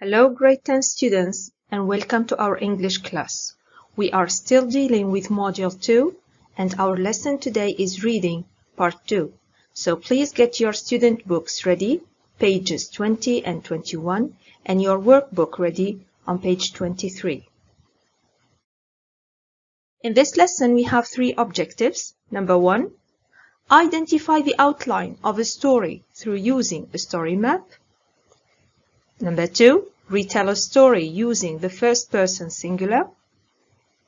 Hello grade 10 students and welcome to our English class. We are still dealing with Module 2 and our lesson today is reading part 2. So please get your student books ready, pages 20 and 21, and your workbook ready on page 23. In this lesson we have three objectives. Number 1, identify the outline of a story through using a story map. Number 2, retell a story using the first person singular.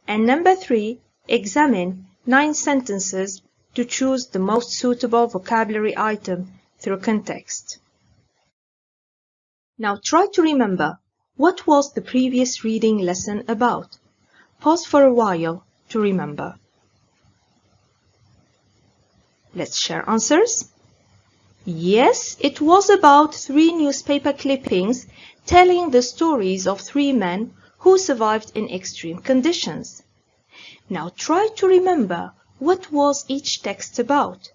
And number 3, examine 9 sentences to choose the most suitable vocabulary item through context. Now try to remember, what was the previous reading lesson about? Pause for a while to remember. Let's share answers. Yes, it was about 3 newspaper clippings telling the stories of 3 men who survived in extreme conditions. Now try to remember what was each text about.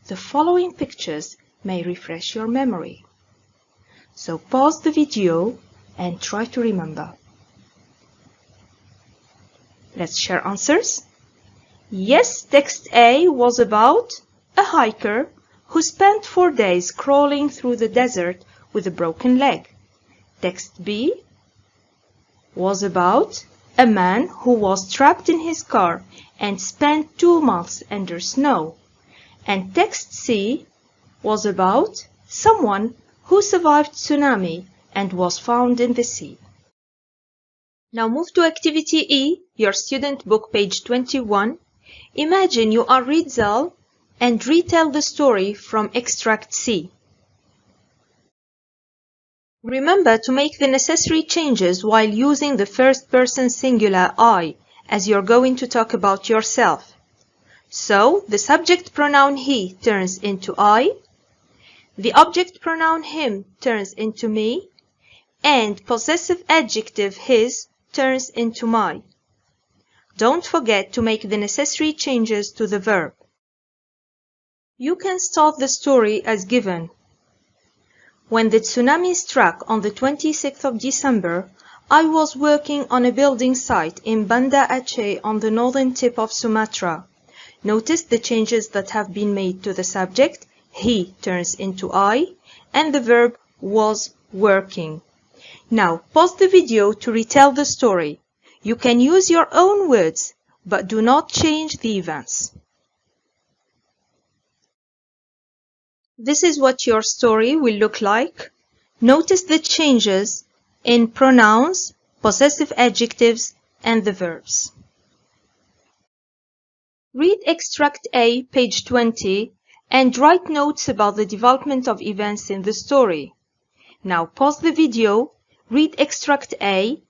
The following pictures may refresh your memory. So pause the video and try to remember. Let's share answers. Yes, text A was about a hiker who spent 4 days crawling through the desert with a broken leg. Text B was about a man who was trapped in his car and spent 2 months under snow. And text C was about someone who survived tsunami and was found in the sea. Now move to activity E, your student book, page 21. Imagine you are Rizal and retell the story from extract C. Remember to make the necessary changes while using the first person singular I, as you're going to talk about yourself. So, the subject pronoun he turns into I, the object pronoun him turns into me, and possessive adjective his turns into my. Don't forget to make the necessary changes to the verb. You can start the story as given. When the tsunami struck on the 26th of December, I was working on a building site in Banda Aceh on the northern tip of Sumatra. Notice the changes that have been made to the subject. He turns into I, and the verb was working. Now, pause the video to retell the story. You can use your own words, but do not change the events. This is what your story will look like. Notice the changes in pronouns, possessive adjectives, and the verbs. Read extract A, page 20, and write notes about the development of events in the story. Now pause the video, read extract A,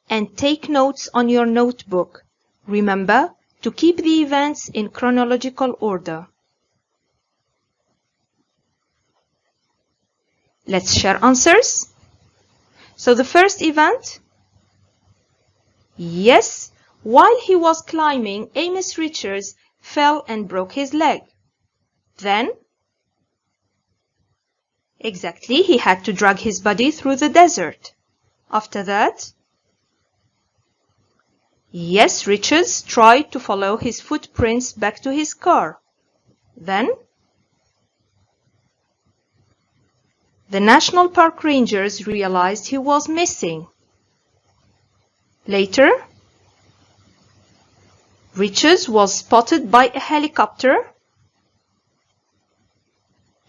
and take notes on your notebook. Remember to keep the events in chronological order. Let's share answers. So the first event. Yes, while he was climbing, Amos Richards fell and broke his leg. Then, exactly, he had to drag his body through the desert. After that, yes, Richards tried to follow his footprints back to his car. Then, the National Park Rangers realized he was missing. Later, Richards was spotted by a helicopter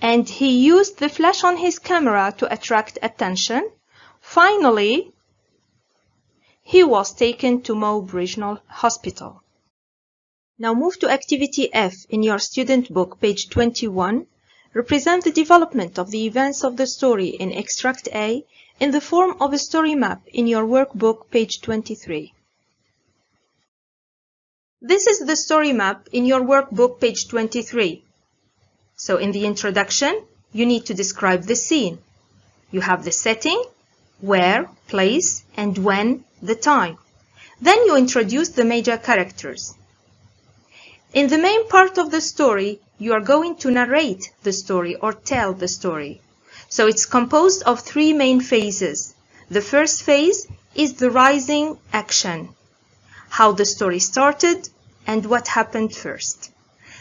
and he used the flash on his camera to attract attention. Finally, he was taken to Moab Regional Hospital. Now move to activity F in your student book, page 21. Represent the development of the events of the story in extract A in the form of a story map in your workbook, page 23. This is the story map in your workbook, page 23. So in the introduction, you need to describe the scene. You have the setting, where, place, and when, the time. Then you introduce the major characters. In the main part of the story, you are going to narrate the story or tell the story. So it's composed of 3 main phases. The first phase is the rising action, how the story started and what happened first.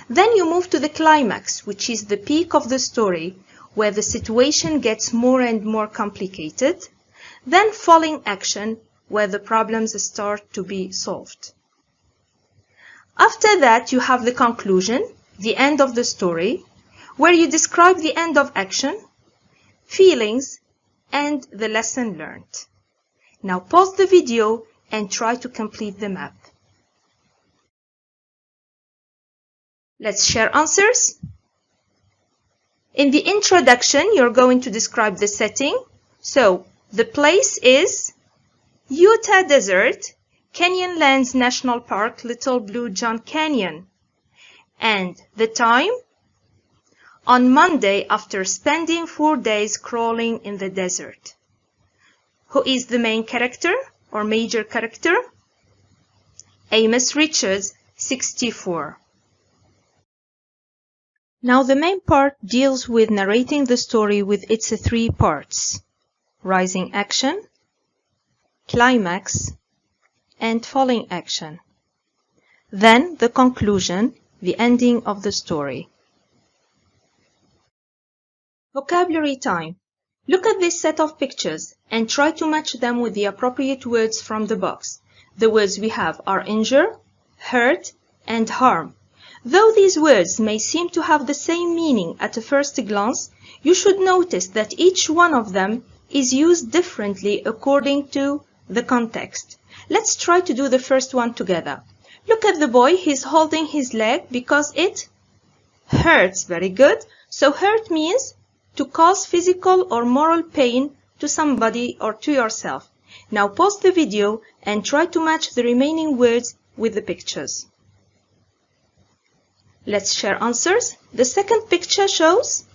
Then you move to the climax, which is the peak of the story, where the situation gets more and more complicated. Then falling action, where the problems start to be solved. After that, you have the conclusion, the end of the story, where you describe the end of action, feelings, and the lesson learned. Now pause the video and try to complete the map. Let's share answers. In the introduction, you're going to describe the setting. So, the place is Utah Desert, Canyonlands National Park, Little Blue John Canyon. And the time? On Monday after spending 4 days crawling in the desert. Who is the main character or major character? Amos Richards, 64. Now the main part deals with narrating the story with its 3 parts: rising action, climax, and falling action. Then the conclusion, the ending of the story. Vocabulary time. Look at this set of pictures and try to match them with the appropriate words from the box. The words we have are injure, hurt, and harm. Though these words may seem to have the same meaning at a first glance, you should notice that each one of them is used differently according to the context. Let's try to do the first one together. Look at the boy, he's holding his leg because it hurts. Very good. So hurt means to cause physical or moral pain to somebody or to yourself. Now pause the video and try to match the remaining words with the pictures. Let's share answers. The second picture shows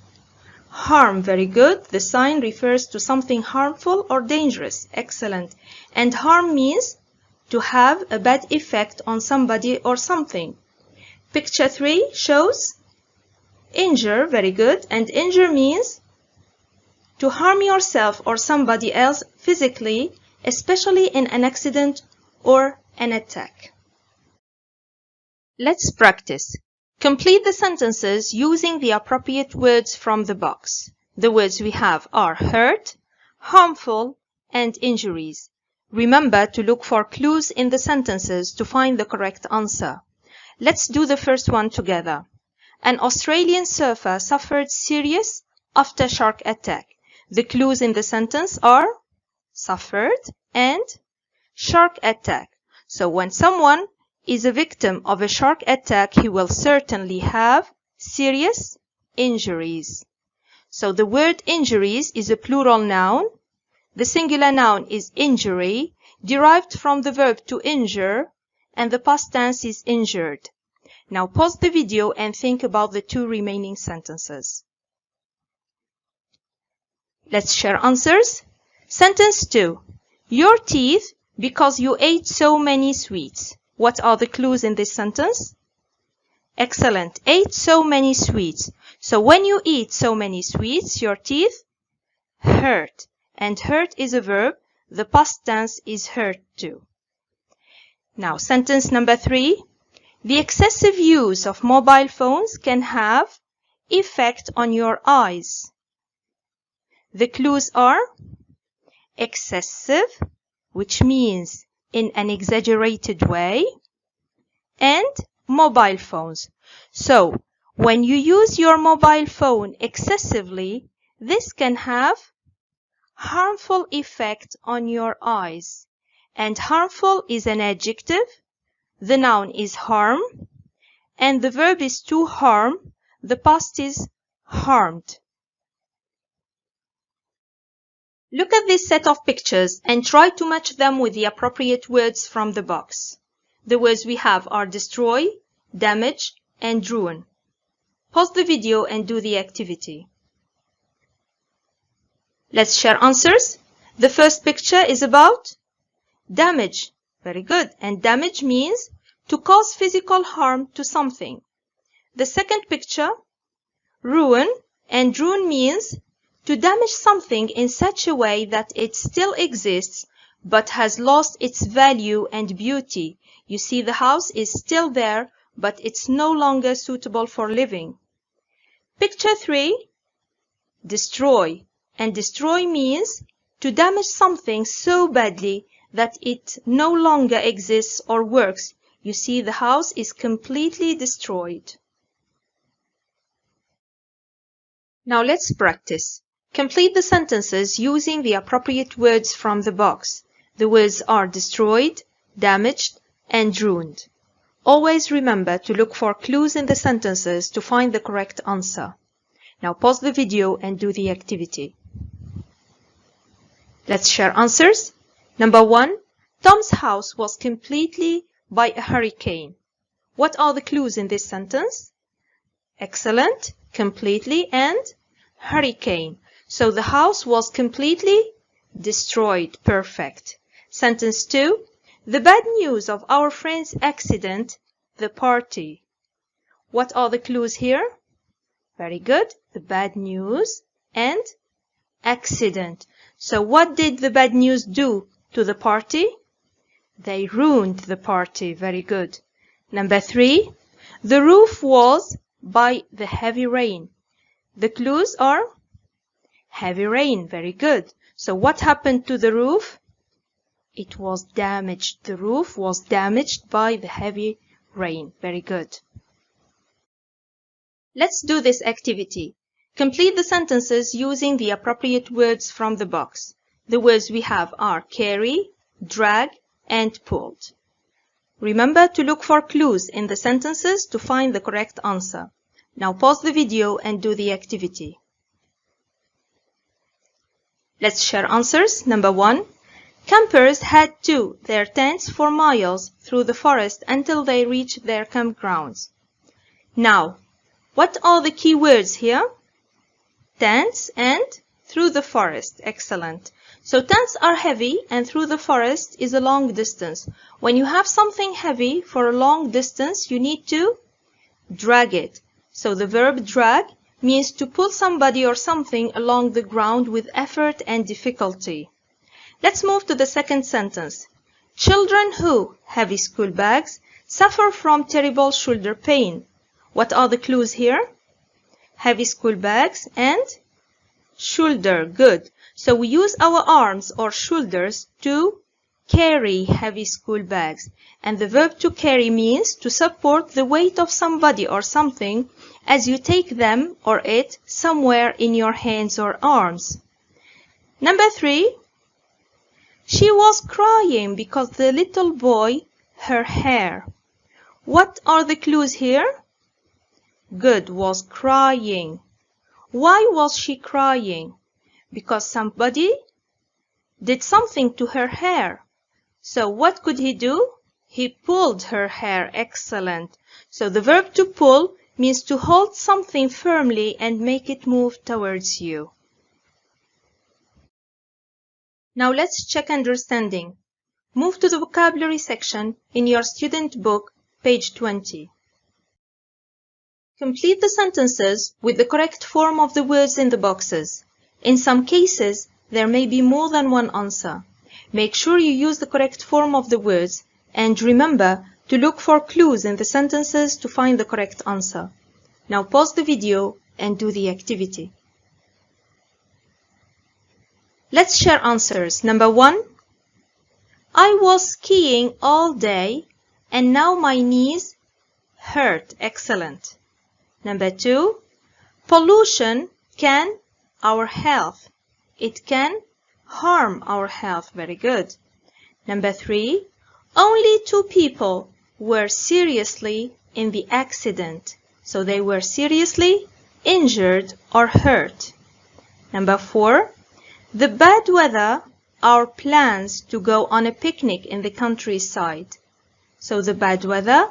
harm. Very good. The sign refers to something harmful or dangerous. Excellent. And harm means to have a bad effect on somebody or something. Picture 3 shows injure. Very good. And injure means to harm yourself or somebody else physically, especially in an accident or an attack. Let's practice. Complete the sentences using the appropriate words from the box. The words we have are hurt, harmful, and injuries. Remember to look for clues in the sentences to find the correct answer. Let's do the first one together. An Australian surfer suffered serious aftershock attack. The clues in the sentence are suffered and shark attack. So when someone is a victim of a shark attack, he will certainly have serious injuries. So the word injuries is a plural noun. The singular noun is injury, derived from the verb to injure, and the past tense is injured. Now pause the video and think about the 2 remaining sentences. Let's share answers. Sentence 2. Your teeth because you ate so many sweets. What are the clues in this sentence? Excellent. Ate so many sweets. So when you eat so many sweets, your teeth hurt. And hurt is a verb. The past tense is hurt too. Now, sentence number 3. The excessive use of mobile phones can have effect on your eyes. The clues are excessive, which means in an exaggerated way, and mobile phones. So, when you use your mobile phone excessively, this can have harmful effect on your eyes. And harmful is an adjective, the noun is harm, and the verb is to harm, the past is harmed. Look at this set of pictures and try to match them with the appropriate words from the box. The words we have are destroy, damage, and ruin. Pause the video and do the activity. Let's share answers. The first picture is about damage. Very good. And damage means to cause physical harm to something. The second picture, ruin, and ruin means to damage something in such a way that it still exists but has lost its value and beauty. You see, the house is still there, but it's no longer suitable for living. Picture 3, destroy. And destroy means to damage something so badly that it no longer exists or works. You see, the house is completely destroyed. Now let's practice. Complete the sentences using the appropriate words from the box. The words are destroyed, damaged, and ruined. Always remember to look for clues in the sentences to find the correct answer. Now pause the video and do the activity. Let's share answers. Number 1. Tom's house was completely by a hurricane. What are the clues in this sentence? Excellent, completely, and hurricane. So the house was completely destroyed. Perfect. Sentence 2. The bad news of our friend's accident, the party. What are the clues here? Very good. The bad news and accident. So what did the bad news do to the party? They ruined the party. Very good. Number 3. The roof was by the heavy rain. The clues are heavy rain. Very good. So what happened to the roof? It was damaged. The roof was damaged by the heavy rain. Very good. Let's do this activity. Complete the sentences using the appropriate words from the box. The words we have are carry, drag, and pulled. Remember to look for clues in the sentences to find the correct answer. Now pause the video and do the activity. Let's share answers. Number 1. Campers had to their tents for miles through the forest until they reached their campgrounds. Now, what are the key words here? Tents and through the forest. Excellent. So tents are heavy and through the forest is a long distance. When you have something heavy for a long distance, you need to drag it. So the verb drag means to pull somebody or something along the ground with effort and difficulty. Let's move to the second sentence. Children who heavy school bags suffer from terrible shoulder pain. What are the clues here? Heavy school bags and shoulder. Good. So we use our arms or shoulders to carry heavy school bags. And the verb to carry means to support the weight of somebody or something as you take them or it somewhere in your hands or arms. Number 3. She was crying because the little boy her hair. What are the clues here? Good, was crying. Why was she crying? Because somebody did something to her hair. So what could he do? He pulled her hair. Excellent. So the verb to pull means to hold something firmly and make it move towards you. Now let's check understanding. Move to the vocabulary section in your student book, page 20. Complete the sentences with the correct form of the words in the boxes. In some cases, there may be more than one answer. Make sure you use the correct form of the words and remember to look for clues in the sentences to find the correct answer. Now pause the video and do the activity. Let's share answers. Number 1. I was skiing all day and now my knees hurt. Excellent. Number 2. Pollution can our health. It can harm our health. Very good. Number 3. Only 2 people were seriously in the accident. So they were seriously injured or hurt. Number 4. The bad weather, our plans to go on a picnic in the countryside. So the bad weather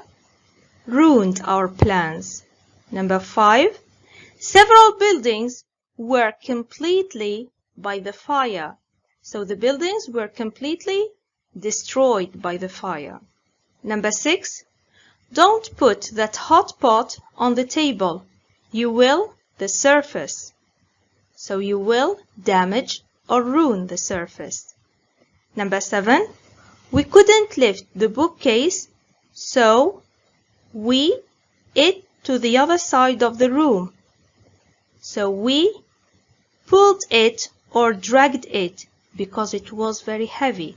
ruined our plans. Number 5. Several buildings were completely by the fire. So the buildings were completely destroyed by the fire. Number 6. Don't put that hot pot on the table. You will the surface. so you will damage or ruin the surface. Number 7, we couldn't lift the bookcase, so we it to the other side of the room. So we pulled it or dragged it because it was very heavy.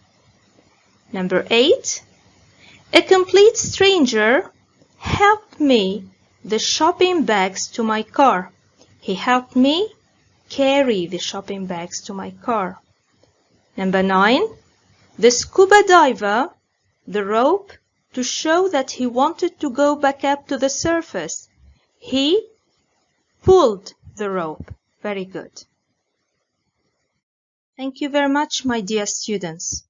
Number 8, a complete stranger helped me the shopping bags to my car. He helped me carry the shopping bags to my car. Number 9, the scuba diver the rope to show that he wanted to go back up to the surface. He pulled the rope. Very good. Thank you very much, my dear students.